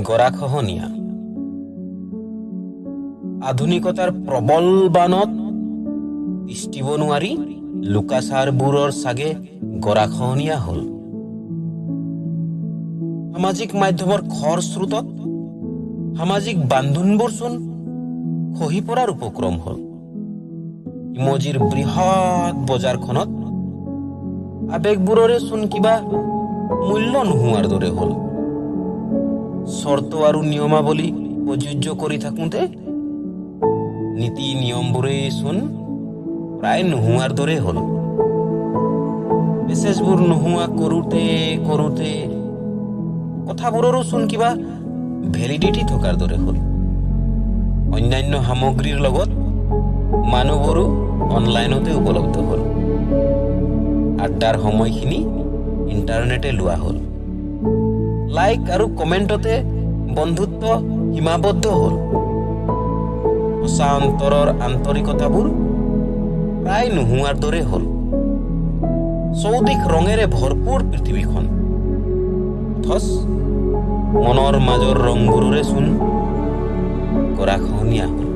গৰাখহনীয়া। আধুনিকতাৰ প্ৰবল বানত তিষ্ঠিব নোৱাৰি লুকাচাৰবোৰৰ চাগে গৰাখহনীয়া হ'ল। সামাজিক মাধ্যমৰ খৰ স্ৰোতত সামাজিক বান্ধোনবোৰ চোন খহি পৰাৰ উপক্ৰম হ'ল। ইমজিৰ বৃহৎ বজাৰখনত আৱেগবোৰৰে চোন কিবা মূল্য নোহোৱাৰ দৰে হ'ল। চৰ্ত আৰু নিয়মাৱলী প্ৰযোজ্য কৰি থাকোঁতে নীতি নিয়মবোৰেই চোন প্ৰায় নোহোৱাৰ দৰে হ'ল। মেছেজবোৰ নোহোৱা কৰোঁতে কথাবোৰৰো চোন কিবা ভেলিডিটি থকাৰ দৰে হ'ল। অন্যান্য সামগ্ৰীৰ লগত মানুহবোৰো অনলাইনতে উপলব্ধ হ'ল। আড্ডাৰ সময়খিনি ইণ্টাৰনেটে লোৱা হ'ল। লাইক আৰু কমেণ্টতে বন্ধুত্ব সীমাবদ্ধ হ'ল। সঁচা অন্তৰৰ আন্তৰিকতাবোৰ প্ৰায় নোহোৱাৰ দৰে হ'ল। চৌদিশ ৰঙেৰে ভৰপূৰ পৃথিৱীখন, অথচ মনৰ মাজৰ ৰংবোৰৰে চোন গৰাখহনীয়া হ'ল।